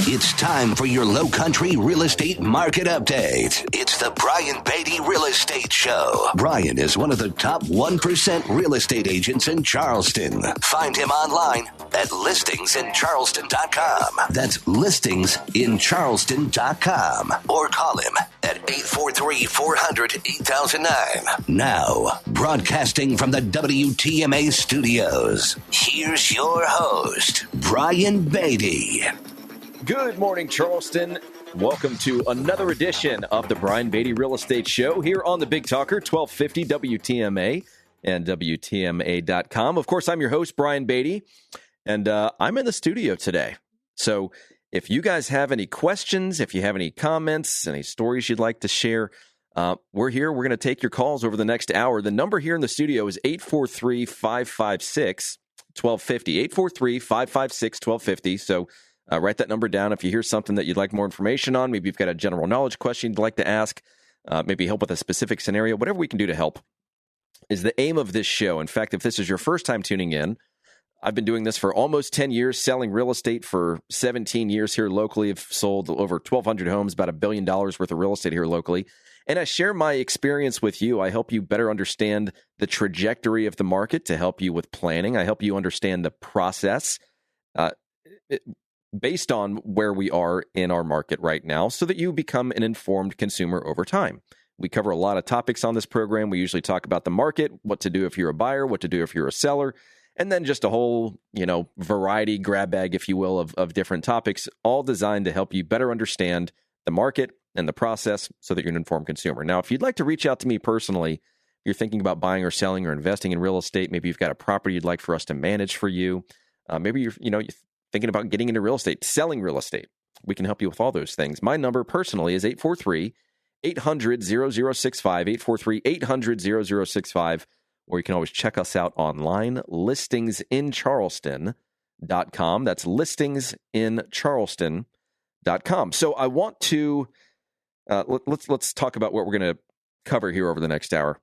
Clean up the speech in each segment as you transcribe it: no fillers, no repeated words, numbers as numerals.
It's time for your Low Country Real Estate Market Update. It's the Brian Beatty Real Estate Show. Brian is one of the top 1% real estate agents in Charleston. Find him online at listingsincharleston.com. That's listingsincharleston.com. Or call him at 843-400-8009. Now, broadcasting from the WTMA studios, here's your host, Brian Beatty. Good morning, Charleston. Welcome to another edition of the Brian Beatty Real Estate Show here on the Big Talker, 1250 WTMA and WTMA.com. Of course, I'm your host, Brian Beatty, and I'm in the studio today. So if you guys have any questions, if you have any comments, any stories you'd like to share, we're here. We're going to take your calls over the next hour. The number here in the studio is 843-556-1250, 843-556-1250. So write that number down if you hear something that you'd like more information on. Maybe you've got a general knowledge question you'd like to ask, maybe help with a specific scenario. Whatever we can do to help is the aim of this show. In fact, if this is your first time tuning in, I've been doing this for almost 10 years, selling real estate for 17 years here locally. I've sold over 1,200 homes, about $1 billion worth of real estate here locally. And I share my experience with you. I help you better understand the trajectory of the market to help you with planning. I help you understand the process based on where we are in our market right now so that you become an informed consumer over time. We cover a lot of topics on this program. We usually talk about the market, what to do if you're a buyer, what to do if you're a seller, and then just a whole, variety, grab bag, if you will, of different topics, all designed to help you better understand the market and the process so that you're an informed consumer. Now, if you'd like to reach out to me personally, you're thinking about buying or selling or investing in real estate, maybe you've got a property you'd like for us to manage for you, maybe you're thinking about getting into real estate, selling real estate. We can help you with all those things. My number personally is 843-800-0065, 843-800-0065, or you can always check us out online, listingsincharleston.com. That's listingsincharleston.com. So I want to, let's talk about what we're going to cover here over the next hour.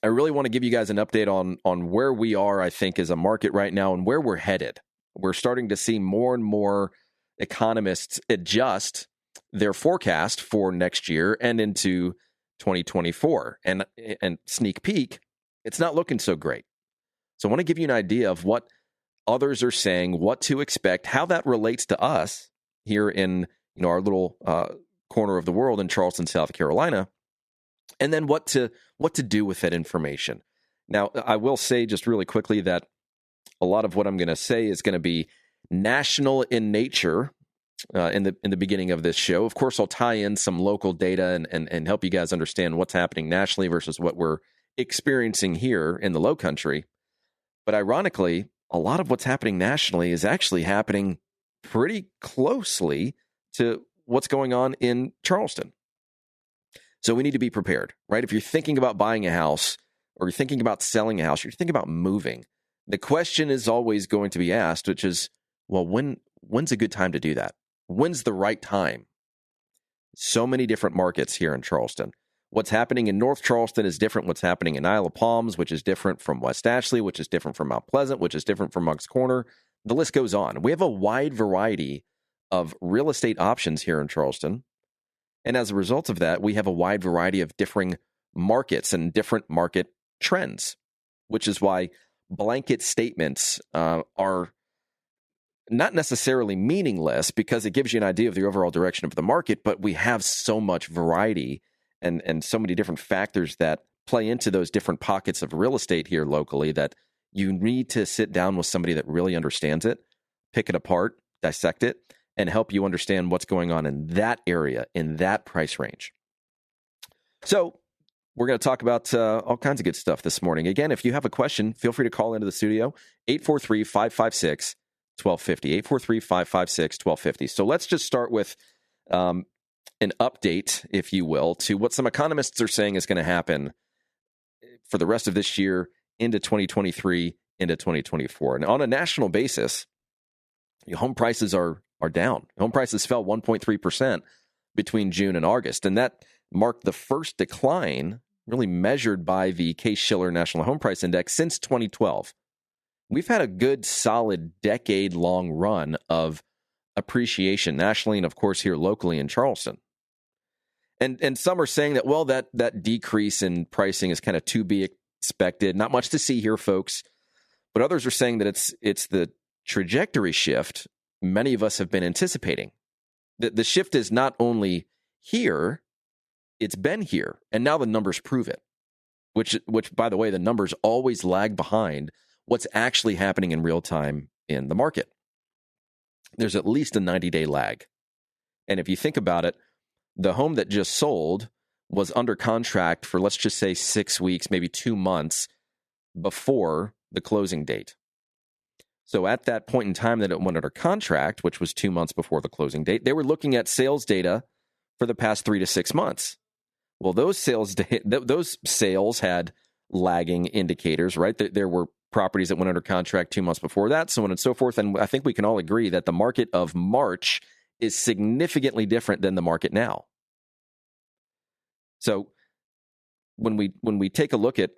I really want to give you guys an update on where we are, I think, as a market right now and where we're headed. We're starting to see more and more economists adjust their forecast for next year and into 2024. And sneak peek, it's not looking so great. So I want to give you an idea of what others are saying, what to expect, how that relates to us here in our little corner of the world in Charleston, South Carolina, and then what to do with that information. Now, I will say just really quickly that a lot of what I'm going to say is going to be national in nature in the beginning of this show. Of course, I'll tie in some local data and help you guys understand what's happening nationally versus what we're experiencing here in the Low Country. But ironically, a lot of what's happening nationally is actually happening pretty closely to what's going on in Charleston. So we need to be prepared, right? If you're thinking about buying a house or you're thinking about selling a house, you're thinking about moving, the question is always going to be asked, which is, well, when's a good time to do that? When's the right time? So many different markets here in Charleston. What's happening in North Charleston is different. What's happening in Isle of Palms, which is different from West Ashley, which is different from Mount Pleasant, which is different from Moncks Corner. The list goes on. We have a wide variety of real estate options here in Charleston. And as a result of that, we have a wide variety of differing markets and different market trends, which is why blanket statements are not necessarily meaningless because it gives you an idea of the overall direction of the market, but we have so much variety and so many different factors that play into those different pockets of real estate here locally that you need to sit down with somebody that really understands it, pick it apart, dissect it, and help you understand what's going on in that area, in that price range. So we're going to talk about all kinds of good stuff this morning. Again, if you have a question, feel free to call into the studio, 843-556-1250, 843-556-1250. So let's just start with an update, if you will, to what some economists are saying is going to happen for the rest of this year into 2023, into 2024. And on a national basis, home prices are down. Home prices fell 1.3% between June and August, and that marked the first decline really measured by the Case-Shiller National Home Price Index since 2012. We've had a good, solid, decade-long run of appreciation nationally and, of course, here locally in Charleston. And some are saying that, well, that decrease in pricing is kind of to be expected. Not much to see here, folks. But others are saying that it's the trajectory shift many of us have been anticipating. The shift is not only here, it's been here. And now the numbers prove it, which, by the way, the numbers always lag behind what's actually happening in real time in the market. There's at least a 90-day lag. And if you think about it, the home that just sold was under contract for, let's just say, 6 weeks, maybe 2 months before the closing date. So at that point in time that it went under contract, which was 2 months before the closing date, they were looking at sales data for the past 3 to 6 months. Well, those sales had lagging indicators, right? There were properties that went under contract 2 months before that, so on and so forth. And I think we can all agree that the market of March is significantly different than the market now. So when we take a look at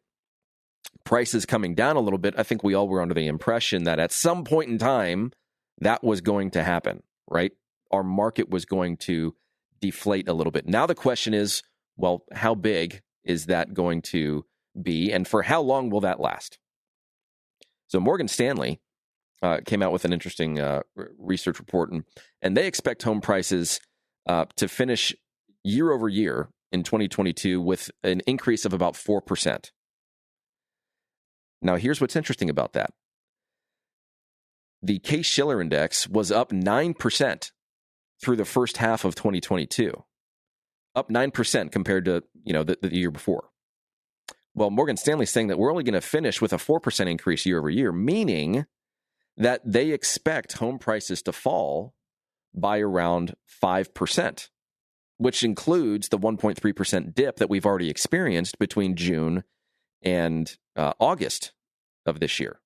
prices coming down a little bit, I think we all were under the impression that at some point in time that was going to happen, right? Our market was going to deflate a little bit. Now the question is, well, how big is that going to be, and for how long will that last? So Morgan Stanley came out with an interesting research report, and they expect home prices to finish year over year in 2022 with an increase of about 4%. Now, here's what's interesting about that. The Case-Shiller Index was up 9% through the first half of 2022, up 9% compared to the year before. Well, Morgan Stanley's saying that we're only going to finish with a 4% increase year over year, meaning that they expect home prices to fall by around 5%, which includes the 1.3% dip that we've already experienced between June and August of this year.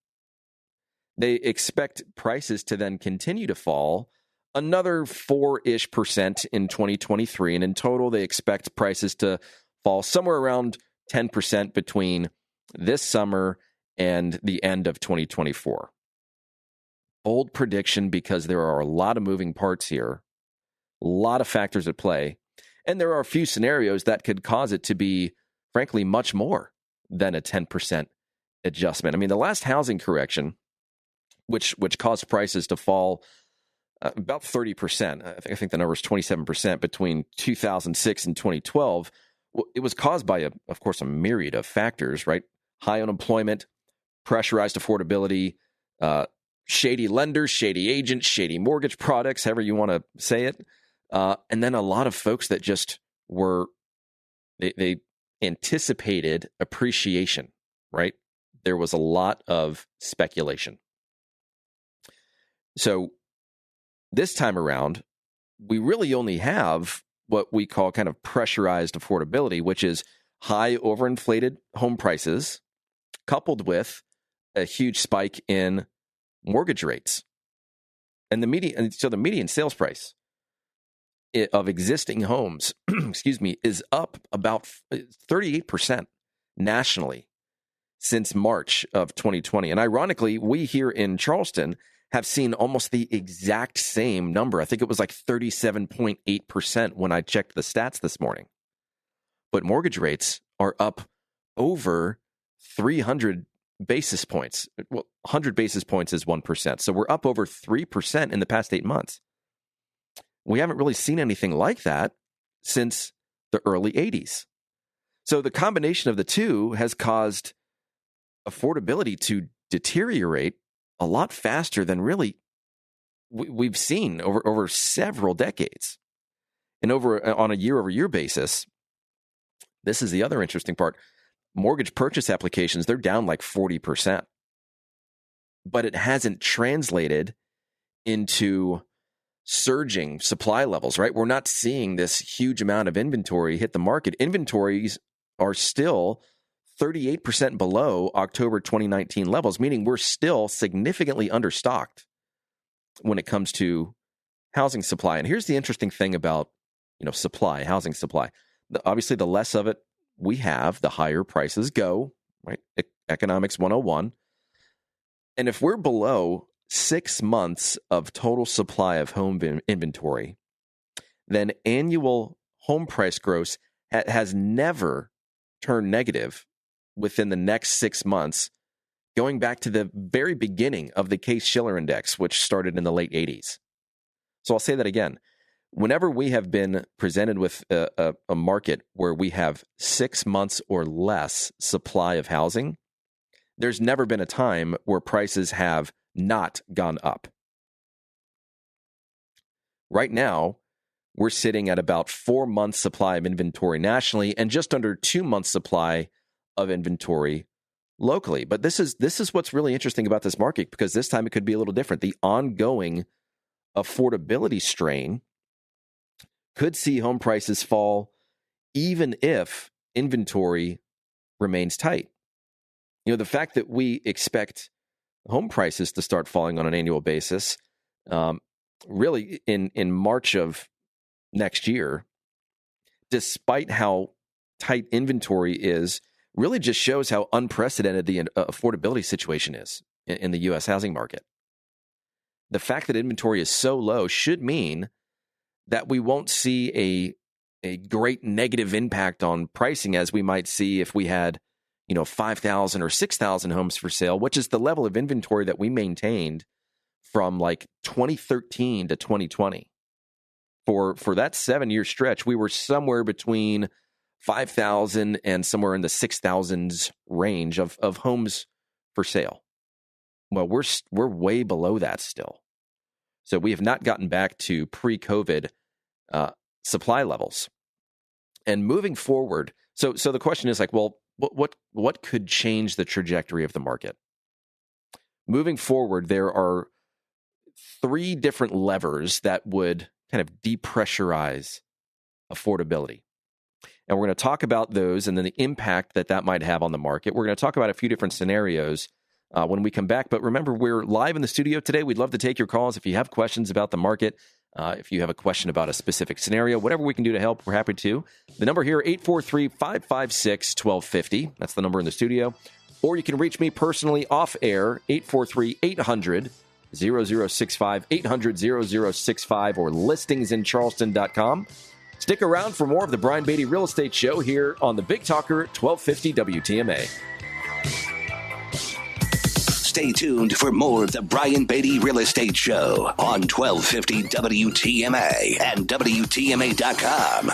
They expect prices to then continue to fall another 4-ish% in 2023. And in total, they expect prices to fall somewhere around 10% between this summer and the end of 2024. Bold prediction, because there are a lot of moving parts here, a lot of factors at play, and there are a few scenarios that could cause it to be, frankly, much more than a 10% adjustment. I mean, the last housing correction, which caused prices to fall about 30%, I think the number is 27% between 2006 and 2012, it was caused by, of course, a myriad of factors, right? High unemployment, pressurized affordability, shady lenders, shady agents, shady mortgage products, however you want to say it. And then a lot of folks that just they anticipated appreciation, right? There was a lot of speculation. So this time around, we really only have what we call kind of pressurized affordability, which is high overinflated home prices coupled with a huge spike in mortgage rates. And the median sales price of existing homes, is up about 38% nationally since March of 2020. And ironically, we here in Charleston have seen almost the exact same number. I think it was like 37.8% when I checked the stats this morning. But mortgage rates are up over 300 basis points. Well, 100 basis points is 1%. So we're up over 3% in the past 8 months. We haven't really seen anything like that since the early 80s. So the combination of the two has caused affordability to deteriorate a lot faster than really we've seen over several decades. And on a year-over-year basis, this is the other interesting part. Mortgage purchase applications, they're down like 40%. But it hasn't translated into surging supply levels, right? We're not seeing this huge amount of inventory hit the market. Inventories are still 38% below October 2019 levels, meaning we're still significantly understocked when it comes to housing supply. And here's the interesting thing about, housing supply. Obviously, the less of it we have, the higher prices go, right? Economics 101. And if we're below 6 months of total supply of home inventory, then annual home price growth has never turned negative within the next 6 months, going back to the very beginning of the Case-Shiller Index, which started in the late 80s. So I'll say that again. Whenever we have been presented with a market where we have 6 months or less supply of housing, there's never been a time where prices have not gone up. Right now, we're sitting at about 4 months supply of inventory nationally and just under 2 months supply of inventory locally. But this is what's really interesting about this market, because this time it could be a little different. The ongoing affordability strain could see home prices fall even if inventory remains tight. The fact that we expect home prices to start falling on an annual basis, really in March of next year, despite how tight inventory is, really just shows how unprecedented the affordability situation is in the U.S. housing market. The fact that inventory is so low should mean that we won't see a great negative impact on pricing as we might see if we had 5,000 or 6,000 homes for sale, which is the level of inventory that we maintained from like 2013 to 2020. For that 7-year stretch, we were somewhere between 5,000 and somewhere in the 6,000s range of homes for sale. Well, we're way below that still. So we have not gotten back to pre-COVID supply levels. And moving forward, so the question is like, well, what could change the trajectory of the market? Moving forward, there are 3 different levers that would kind of depressurize affordability. And we're going to talk about those and then the impact that might have on the market. We're going to talk about a few different scenarios when we come back. But remember, we're live in the studio today. We'd love to take your calls if you have questions about the market, if you have a question about a specific scenario, whatever we can do to help, we're happy to. The number here, 843-556-1250. That's the number in the studio. Or you can reach me personally off air, 843-800-0065, 800-0065, or listingsincharleston.com. Stick around for more of the Brian Beatty Real Estate Show here on the Big Talker 1250 WTMA. Stay tuned for more of the Brian Beatty Real Estate Show on 1250 WTMA and WTMA.com.